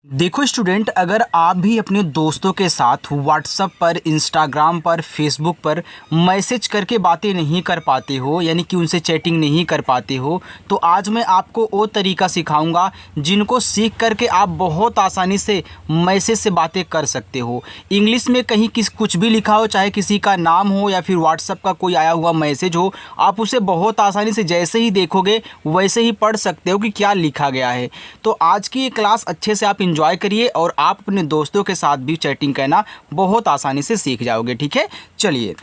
देखो स्टूडेंट, अगर आप भी अपने दोस्तों के साथ व्हाट्सएप पर, इंस्टाग्राम पर, फेसबुक पर मैसेज करके बातें नहीं कर पाते हो, यानी कि उनसे चैटिंग नहीं कर पाते हो, तो आज मैं आपको वो तरीका सिखाऊंगा जिनको सीख करके आप बहुत आसानी से मैसेज से बातें कर सकते हो। इंग्लिश में कहीं कुछ भी लिखा हो, चाहे किसी का नाम हो या फिर व्हाट्सएप का कोई आया हुआ मैसेज हो, आप उसे बहुत आसानी से जैसे ही देखोगे वैसे ही पढ़ सकते हो कि क्या लिखा गया है। तो आज की ये क्लास अच्छे से आप इंजॉय करिए और आप अपने दोस्तों के साथ भी चैटिंग करना बहुत आसानी से सीख जाओगे। ठीक है, चलिए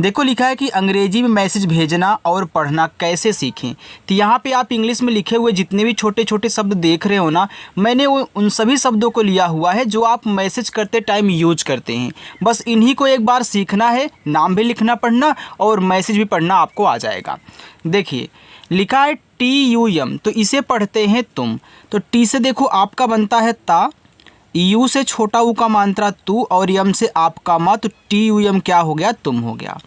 देखो, लिखा है कि अंग्रेजी में मैसेज भेजना और पढ़ना कैसे सीखें। तो यहाँ पे आप इंग्लिश में लिखे हुए जितने भी छोटे छोटे शब्द देख रहे हो ना, मैंने उन सभी शब्दों को लिया हुआ है जो आप मैसेज करते टाइम यूज करते हैं। बस इन्हीं को एक बार सीखना है, नाम भी लिखना पढ़ना और मैसेज भी पढ़ना आपको आ जाएगा। देखिए लिखा है TUM, तो इसे पढ़ते हैं तुम। तो टी से देखो आपका बनता है ता, यू से छोटा ऊ का मात्रा तू और यम से आपका मा, तो TUM क्या हो गया, तुम हो गया।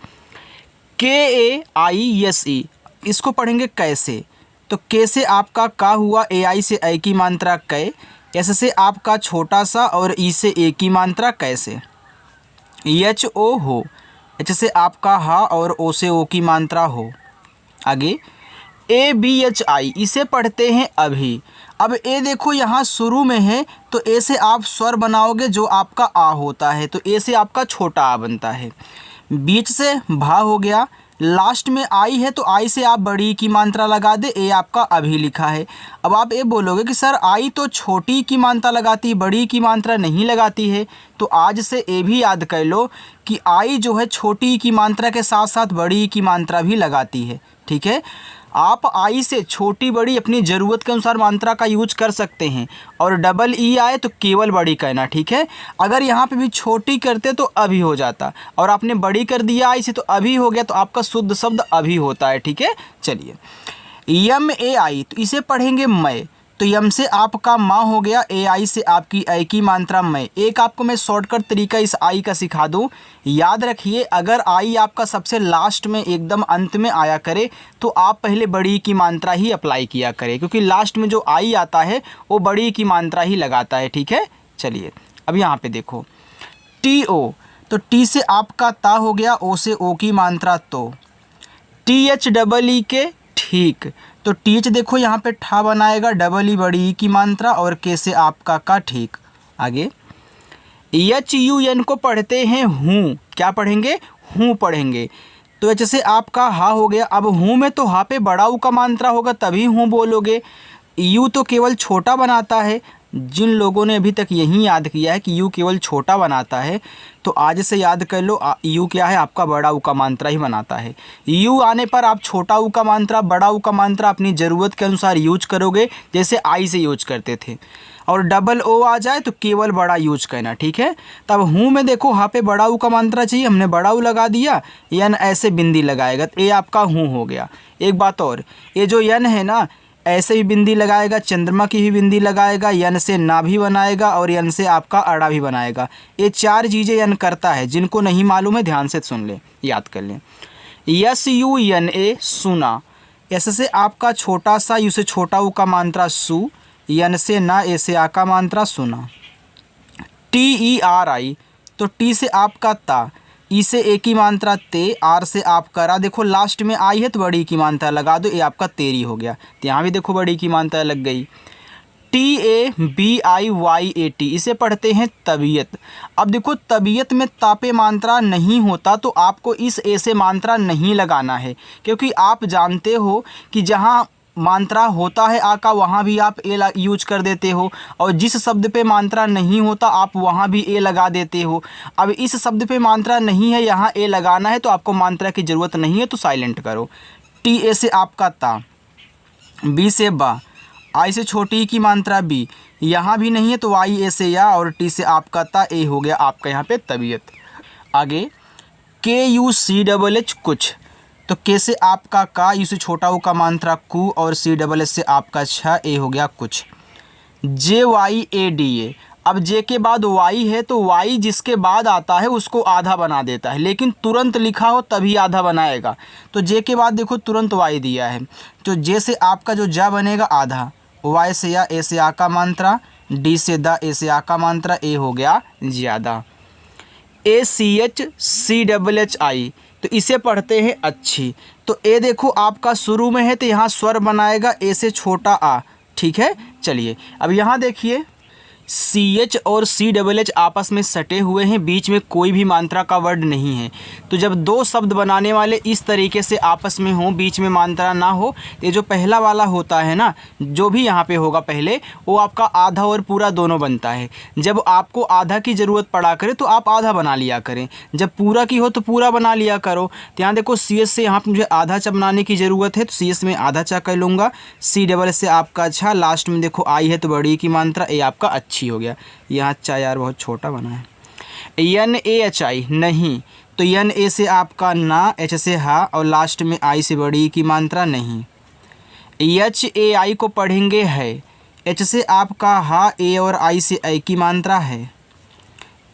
KAISE, इसको पढ़ेंगे कैसे। तो के से आपका का हुआ, AI से ए की मात्रा कै, एस से आपका छोटा सा और ई से ए की मात्रा कैसे। HO हो, एच से आपका हा और ओ से ओ की मात्रा हो। आगे ABHI, इसे पढ़ते हैं अभी। अब ए देखो यहाँ शुरू में है, तो ए से आप स्वर बनाओगे जो आपका आ होता है, तो ए से आपका छोटा आ बनता है। बीच से भा हो गया, लास्ट में आई है तो आई से आप बड़ी की मात्रा लगा दे, ए आपका अभी लिखा है। अब आप ये बोलोगे कि सर आई तो छोटी की मात्रा लगाती है, बड़ी की मात्रा नहीं लगाती है। तो आज से ए भी याद कर लो कि आई जो है छोटी की मात्रा के साथ साथ बड़ी की मात्रा भी लगाती है। ठीक है, आप आई से छोटी बड़ी अपनी ज़रूरत के अनुसार मात्रा का यूज कर सकते हैं, और डबल ई आए तो केवल बड़ी कहना। ठीक है, अगर यहाँ पे भी छोटी करते तो अभी हो जाता, और आपने बड़ी कर दिया आई से तो अभी हो गया, तो आपका शुद्ध शब्द अभी होता है। ठीक है, चलिए MAI, तो इसे पढ़ेंगे मैं। तो यम से आपका माँ हो गया, AI से आपकी ए की मात्रा मैं। एक आपको मैं शॉर्टकट तरीका इस आई का सिखा दूँ। याद रखिए, अगर आई आपका सबसे लास्ट में एकदम अंत में आया करे तो आप पहले बड़ी की मात्रा ही अप्लाई किया करें, क्योंकि लास्ट में जो आई आता है वो बड़ी की मात्रा ही लगाता है। ठीक है, चलिए अब यहाँ पे देखो TO, तो टी से आपका ता हो गया, ओ से ओ की मात्रा तो। THEE के ठीक, तो टीच देखो यहाँ पे ठा बनाएगा, डबल ई बड़ी ई की मात्रा और के से आपका का ठीक। आगे HUN को पढ़ते हैं हूँ, क्या पढ़ेंगे, हूँ पढ़ेंगे। तो एच से आपका हा हो गया। अब हूँ में तो हा पे बड़ा ऊ का मात्रा होगा तभी हूँ बोलोगे। यू तो केवल छोटा बनाता है, जिन लोगों ने अभी तक यही याद किया है कि यू केवल छोटा बनाता है, तो आज से याद कर लो यू क्या है, आपका बड़ा ऊ का मात्रा ही बनाता है। यू आने पर आप छोटा ऊ का मात्रा, बड़ा ऊ का मात्रा अपनी ज़रूरत के अनुसार यूज करोगे, जैसे आई से यूज करते थे। और डबल ओ आ जाए तो केवल बड़ा यूज करना। ठीक है, तब हूँ में देखो यहाँ पे बड़ा ऊ का मात्रा चाहिए, हमने बड़ा ऊ लगा दिया, यन ऐसे बिंदी लगाएगा तो ये आपका हूँ हो गया। एक बात और, ये जो यन है ना, ऐसे भी बिंदी लगाएगा, चंद्रमा की भी बिंदी लगाएगा, यन से ना भी बनाएगा और यन से आपका अड़ा भी बनाएगा। ये चार चीज़ें यन करता है, जिनको नहीं मालूम है ध्यान से सुन लें, याद कर लें। SUNA, सुना। एस से आपका छोटा सा, यू से छोटा ऊ का मात्रा सु, यन से ना, ए से आ का मात्रा सुना। TERI, तो टी से आपका ता, ई से ए की मात्रा ते, आर से आप करा, देखो लास्ट में आई है तो बड़ी की मात्रा लगा दो, ये आपका तेरी हो गया। तो यहाँ भी देखो बड़ी की मात्रा लग गई। TABIYAT, इसे पढ़ते हैं तबीयत। अब देखो तबीयत में तापे मात्रा नहीं होता तो आपको इस ए से मात्रा नहीं लगाना है, क्योंकि आप जानते हो कि जहाँ मात्रा होता है आ का वहाँ भी आप ए यूज कर देते हो, और जिस शब्द पे मात्रा नहीं होता आप वहाँ भी ए लगा देते हो। अब इस शब्द पे मात्रा नहीं है, यहाँ ए लगाना है, तो आपको मात्रा की ज़रूरत नहीं है, तो साइलेंट करो। TA से आपका ता, बी से बा, आई से छोटी की मात्रा बी, यहाँ भी नहीं है तो YA से या, और टी से आपका ता, ए हो गया आपका यहाँ पे तबीयत। आगे KUCHH, कुछ। तो के से आपका का, यू से छोटा ऊ का मात्रा कु, और CSS से आपका छ, ए हो गया कुछ। JYADA, अब जे के बाद वाई है तो वाई जिसके बाद आता है उसको आधा बना देता है, लेकिन तुरंत लिखा हो तभी आधा बनाएगा। तो जे के बाद देखो तुरंत वाई दिया है, तो जे से आपका जो जा बनेगा आधा, वाई से या, ए से आ का मात्रा, डी से दा, ए से आ का मात्रा, ए हो गया ज़्यादा। ACHCHI तो इसे पढ़ते हैं अच्छी। तो ए देखो आपका शुरू में है तो यहाँ स्वर बनाएगा ए से छोटा आ, ठीक है। चलिए अब यहाँ देखिए CH और CHH आपस में सटे हुए हैं, बीच में कोई भी मात्रा का वर्ड नहीं है। तो जब दो शब्द बनाने वाले इस तरीके से आपस में हों, बीच में मात्रा ना हो, ये जो पहला वाला होता है ना, जो भी यहाँ पे होगा पहले, वो आपका आधा और पूरा दोनों बनता है। जब आपको आधा की ज़रूरत पड़ा करे तो आप आधा बना लिया करें, जब पूरा की हो तो पूरा बना लिया करो। तो यहाँ देखो CH से यहाँ पर मुझे आधा चा बनाने की ज़रूरत है तो CH में आधा चा कर लूँगा। CHH से आपका अच्छा, लास्ट में देखो आई है तो बड़ी की मात्रा, ए आपका अच्छी हो गया। यहाँ अच्छा यार बहुत छोटा बना है। NAHI नहीं, तो NA से आपका ना, H से हा और लास्ट में आई से बड़ी की मात्रा नहीं। HAI को पढ़ेंगे है, H से आपका हा, ए और आई से ऐ की मात्रा है।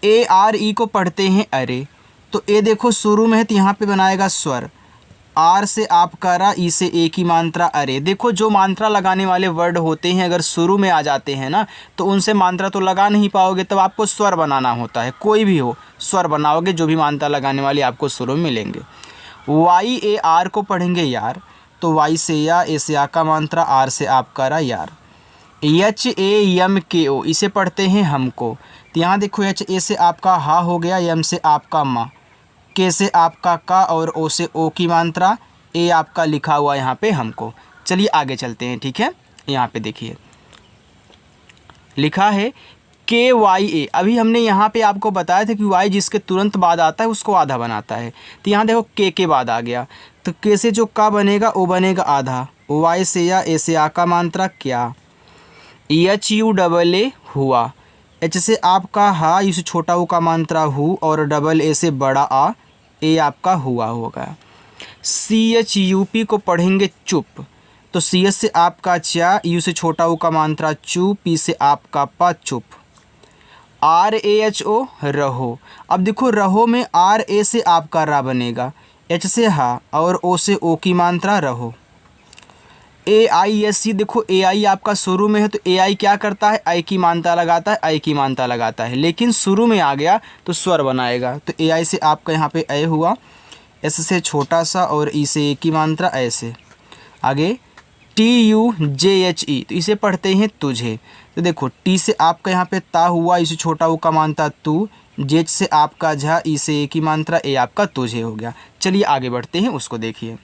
ARE को पढ़ते हैं अरे, तो ए देखो शुरू में है तो यहाँ पे बनाएगा स्वर, आर से आपका रा, ई से ए की मात्रा अरे। देखो जो मात्रा लगाने वाले वर्ड होते हैं अगर शुरू में आ जाते हैं ना तो उनसे मात्रा तो लगा नहीं पाओगे, तब आपको स्वर बनाना होता है। कोई भी हो स्वर बनाओगे, जो भी मात्रा लगाने वाले आपको शुरू में मिलेंगे। YAR को पढ़ेंगे यार, तो वाई से या, ए से आ का मात्रा, आर से आपका रा यार। HAMKO इसे पढ़ते हैं हमको, तो यहाँ देखो HA से आपका हा हो गया, एम से आपका माँ, के से आपका का और ओ से ओ की मात्रा, ए आपका लिखा हुआ यहाँ पे हमको। चलिए आगे चलते हैं, ठीक है। यहाँ पे देखिए लिखा है KYA। अभी हमने यहाँ पे आपको बताया था कि वाई जिसके तुरंत बाद आता है उसको आधा बनाता है। तो यहाँ देखो के बाद आ गया, तो के से जो का बनेगा वो बनेगा आधा, वाई से या, ए से आ का मात्रा क्या, HUAA हुआ, H से आपका हा, यू से छोटा ऊ का मात्रा हु और डबल ए से बड़ा आ, ए आपका हुआ होगा। CHUP को पढ़ेंगे चुप, तो CH से आपका चा, यू से छोटा ऊ का मात्रा चू, पी से आपका पा चुप। RAHO रहो, अब देखो रहो में RA से आपका रा बनेगा, H से हा और O से ओ की मात्रा रहो। AISC देखो AI आपका शुरू में है तो AI क्या करता है, आई की मात्रा लगाता है, आई की मात्रा लगाता है, लेकिन शुरू में आ गया तो स्वर बनाएगा। तो AI से आपका यहाँ पे ए हुआ, S से छोटा सा और ई से ए की मात्रा ऐसे। आगे TUJHE तो इसे पढ़ते हैं तुझे, तो देखो टी से आपका यहाँ पे ता हुआ, इसे छोटा ऊ का मात्रा तू, जेच से आपका झा, ई से ए की मात्रा, ए आपका तुझे हो गया। चलिए आगे बढ़ते हैं, उसको देखिए।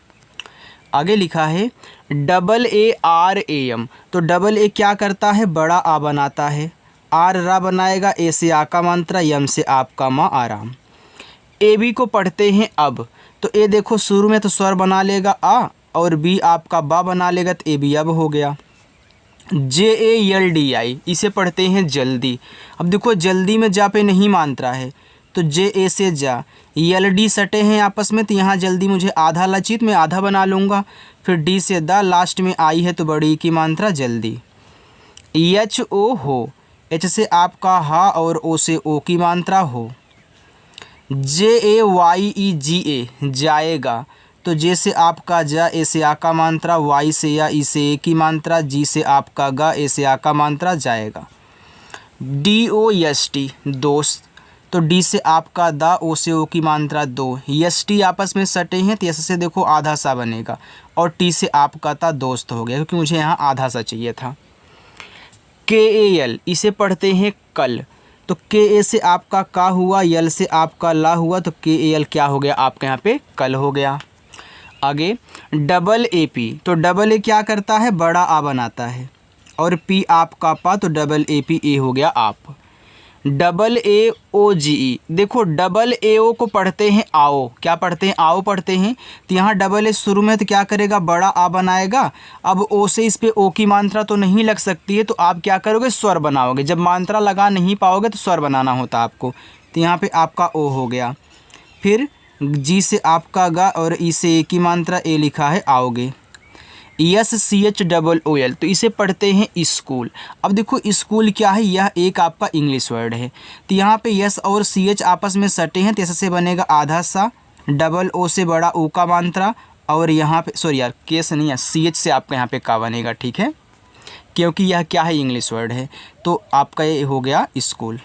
आगे लिखा है AARAM, तो डबल ए क्या करता है, बड़ा आ बनाता है, आर रा बनाएगा, ए से आ का मात्रा, यम से आपका माँ आराम। AB को पढ़ते हैं अब, तो ए देखो शुरू में तो स्वर बना लेगा आ और बी आपका बा बना लेगा, तो AB अब हो गया। JALDI इसे पढ़ते हैं जल्दी, अब देखो जल्दी में जा पे नहीं मात्रा है, तो JA से जा, LD सटे हैं आपस में, तो यहाँ जल्दी मुझे आधा लचित में आधा बना लूँगा। फिर D से दा, लास्ट में आई है तो बड़ी की मात्रा जल्दी। HO हो, H से आपका हा और O से ओ की मात्रा हो। JAYEGA जाएगा, तो जे से आपका जा, ए से आ का मात्रा, वाई से या, ई से ए की मात्रा, जी से आपका गा, ए से आ का मात्रा जाएगा। DOST दोस्त, तो डी से आपका दा, ओ से ओ की मात्रा दो, एस टी आपस में सटे हैं तो एस से देखो आधा सा बनेगा और टी से आपका था दोस्त हो गया, क्योंकि मुझे यहाँ आधा सा चाहिए था। KAL इसे पढ़ते हैं कल, तो KA से आपका का हुआ, यल से आपका ला हुआ, तो KAL क्या हो गया आपके यहाँ पे कल हो गया। आगे AP, तो डबल ए क्या करता है, बड़ा आ बनाता है, और P आपका पा, तो AP ए हो गया आप। AOGE देखो AO को पढ़ते हैं आओ, क्या पढ़ते हैं आओ पढ़ते हैं, तो यहाँ A शुरू में तो क्या करेगा, बड़ा आ बनाएगा। अब ओ से इस पे ओ की मात्रा तो नहीं लग सकती है, तो आप क्या करोगे, स्वर बनाओगे। जब मात्रा लगा नहीं पाओगे तो स्वर बनाना होता आपको, तो यहाँ पे आपका ओ हो गया। फिर जी से आपका गा और ई से ए की मात्रा ए लिखा है आओगे। SCHOOL तो इसे पढ़ते हैं स्कूल। अब देखो स्कूल क्या है, यह एक आपका इंग्लिश वर्ड है, तो यहाँ पे यस और CH आपस में सटे हैं, तो एस से बनेगा आधा सा, डबल ओ से बड़ा ओ का मात्रा, और यहाँ पे सॉरी यार के से नहीं है, CH से आपका यहाँ पे का बनेगा, ठीक है। क्योंकि यह क्या है, इंग्लिश वर्ड है। तो आपका ये हो गया स्कूल।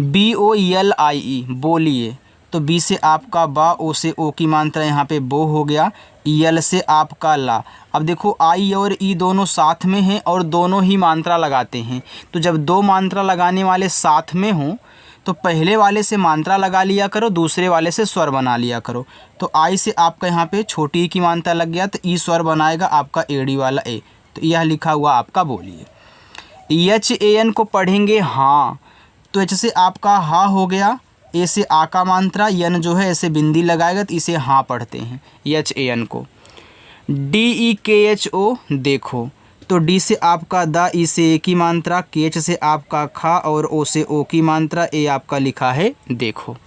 BOLIE बोलिए, तो बी से आपका बा, ओ से ओ की मात्रा यहाँ पे बो हो गया, यल से आपका ला। अब देखो आई और ई दोनों साथ में हैं और दोनों ही मात्रा लगाते हैं। तो जब दो मात्रा लगाने वाले साथ में हों तो पहले वाले से मात्रा लगा लिया करो, दूसरे वाले से स्वर बना लिया करो। तो आई से आपका यहाँ पे छोटी ई की मात्रा लग गया तो ई स्वर बनाएगा आपका एड़ी वाला ए। तो यह लिखा हुआ आपका बोलिए। HAN को पढ़ेंगे हाँ, तो एच से आपका हा हो गया, ए से आ का मात्रा, यन जो है ऐसे बिंदी लगाएगा तो इसे हाँ पढ़ते हैं HAN को। DEKHO देखो, तो डी से आपका दा, ई से ए की मात्रा, KH से आपका खा और ओ से ओ की मात्रा, ए आपका लिखा है देखो।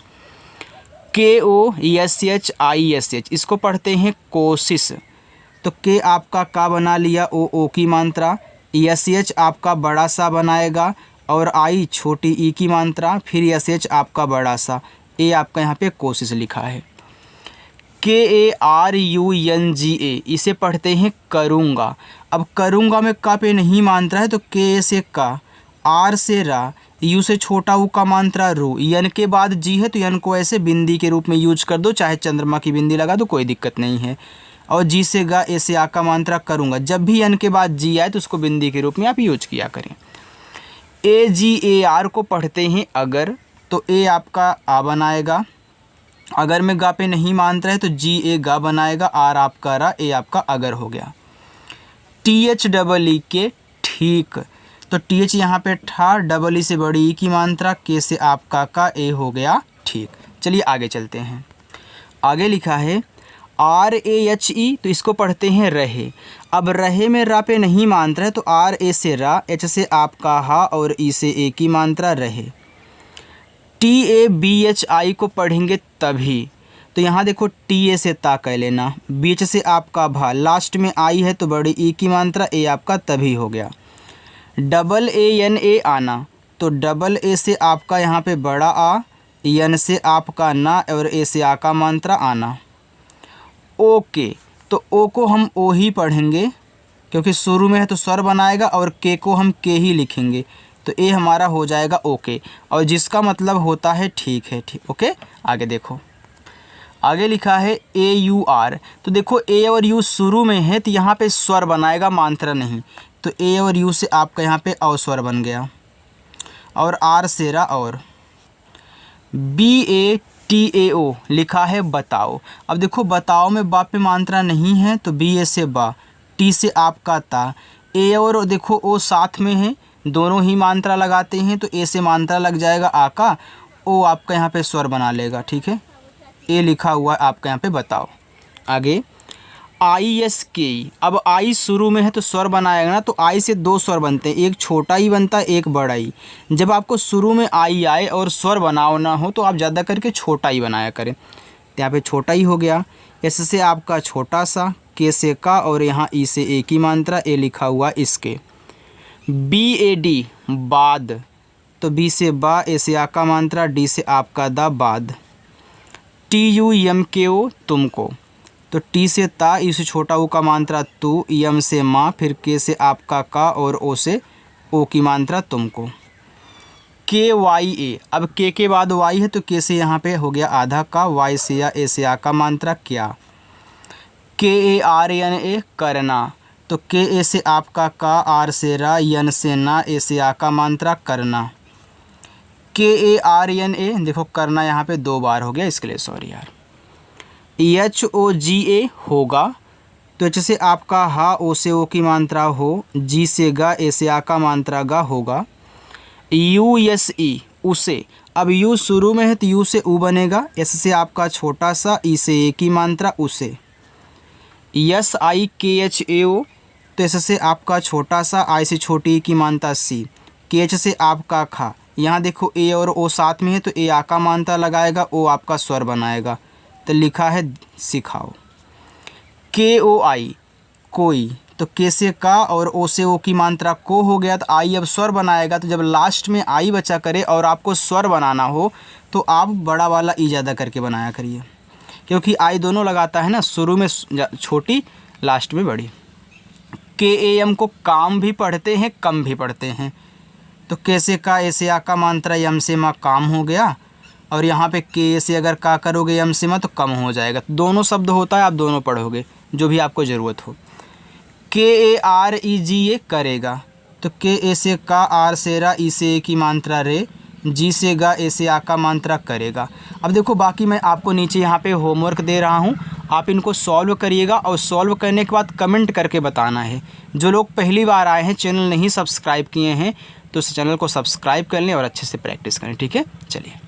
KOSHISH इसको पढ़ते हैं कोशिश, तो के आपका का बना लिया, ओ की मात्रा, SH आपका बड़ा सा बनाएगा और आई छोटी ई की मात्रा, फिर SH आपका बड़ा सा, ए आपका यहाँ पे कोशिश लिखा है। KARUNGA इसे पढ़ते हैं करूँगा। अब करूँगा में का पे नहीं मात्रा है तो के से का, आर से रा, यू से छोटा ऊ का मात्रा रू, यन के बाद जी है तो यन को ऐसे बिंदी के रूप में यूज कर दो, चाहे चंद्रमा की बिंदी लगा दो कोई दिक्कत नहीं है। और जी से गा, ए से आ का मात्रा करूँगा, जब भी यन के बाद जी आए तो उसको बिंदी के रूप में आप यूज किया करें। AGAR को पढ़ते हैं अगर, तो ए आपका आ बनाएगा, अगर में गा पे नहीं मानता है तो जी ए गा बनाएगा, आर आपका रा, ए आपका अगर हो गया। THEE के ठीक, तो TH यहाँ पे ठा, डबल ई से बड़ी ई की मात्रा, के से आपका का, ए हो गया ठीक। चलिए आगे चलते हैं। आगे लिखा है RAHE, तो इसको पढ़ते हैं रहे। अब रहे में रा पे नहीं मात्रा है तो RA से रा, H से आपका हा और ई से ए की मात्रा रहे। TABHI को पढ़ेंगे तभी, तो यहाँ देखो TA से ता कह लेना, BH से आपका भा, लास्ट में आई है तो बड़ी ई की मात्रा, ए आपका तभी हो गया। AANA आना, तो डबल ए से आपका यहाँ पे बड़ा आ, यन से आपका ना और ए से आ का मात्रा आना। ओके, तो ओ को हम ओ ही पढ़ेंगे क्योंकि शुरू में है तो स्वर बनाएगा, और के को हम के ही लिखेंगे, तो ए हमारा हो जाएगा ओके, और जिसका मतलब होता है ठीक है, ठीक। ओके, आगे देखो, आगे लिखा है AUR, तो देखो ए और यू शुरू में है तो यहाँ पे स्वर बनाएगा, मात्रा नहीं, तो ए और यू से आपका यहाँ पे अ स्वर बन गया, और आर से रा और। BATAO लिखा है बताओ। अब देखो बताओ में बा पे मात्रा नहीं है तो BA से बा, टी से आपका ता, ए और देखो ओ साथ में है, दोनों ही मात्रा लगाते हैं तो ए से मात्रा लग जाएगा आ का, ओ आपका यहाँ पे स्वर बना लेगा, ठीक है। ए लिखा हुआ है आपका यहाँ पे बताओ। आगे ISKE, अब आई शुरू में है तो स्वर बनाएगा ना, तो आई से दो स्वर बनते हैं, एक छोटा ही बनता है एक बड़ा ही। जब आपको शुरू में आई आए और स्वर बनाओ ना हो तो आप ज़्यादा करके छोटा ही बनाया करें, तो यहाँ पे छोटा ही हो गया। एस से आपका छोटा सा, के से का और यहाँ ई से ए की मात्रा, ए लिखा हुआ इसके। BAD बाद, तो बी से बा, ए से आ का मात्रा, डी से आपका दा बाद। TUMKO तुमको, तो टी से ता, ई से छोटा ओ का मात्रा तू, यम से माँ, फिर के से आपका का और ओ से ओ की मात्रा तुमको। KYA, अब के बाद वाई है तो के से यहाँ पे हो गया आधा का, वाई से या ए से आ का मात्रा क्या। KARNA करना, तो के ए से आपका का, आर से रा, यन से ना, ए से आ का मात्रा करना। KARNA देखो करना यहाँ पे दो बार हो गया, इसके लिए सॉरी यार। HOGA होगा, तो एच से आपका हा, ओ से ओ की मात्रा हो, जी से गा, ए से आ का मात्रा गा होगा। USE उसे, अब यू शुरू में है तो यू से ऊ बनेगा, एस से आपका छोटा सा, ई से ए की मात्रा उसे। SIKHAO, तो एस से आपका छोटा सा, आई से छोटी की मात्रा सी, के एच से आपका खा, यहाँ देखो ए और ओ साथ में है तो ए आ का मात्रा लगाएगा, ओ आपका स्वर बनाएगा, तो लिखा है सिखाओ। KOI कोई, तो के से का और ओ से ओ की मात्रा को हो गया, तो आई अब स्वर बनाएगा, तो जब लास्ट में आई बचा करे और आपको स्वर बनाना हो तो आप बड़ा वाला ई ज़्यादा करके बनाया करिए, क्योंकि आई दोनों लगाता है ना, शुरू में छोटी लास्ट में बड़ी। के ए एम को काम भी पढ़ते हैं, कम भी पढ़ते हैं। तो के से का, ए से आ का मात्रा, यम से मा काम हो गया, और यहाँ पे के से अगर का करोगे यम से मा तो कम हो जाएगा। दोनों शब्द होता है, आप दोनों पढ़ोगे जो भी आपको ज़रूरत हो। के ए आर ई जी ये करेगा, तो के ए से का, आर से रा, ई से ए की मात्रा रे, जी से गा, ए से आ का मात्रा करेगा। अब देखो बाकी मैं आपको नीचे यहाँ पे होमवर्क दे रहा हूँ, आप इनको सॉल्व करिएगा और सॉल्व करने के बाद कमेंट करके बताना है। जो लोग पहली बार आए हैं, चैनल नहीं सब्सक्राइब किए हैं, तो इस चैनल को सब्सक्राइब कर लें और अच्छे से प्रैक्टिस करें। ठीक है, चलिए।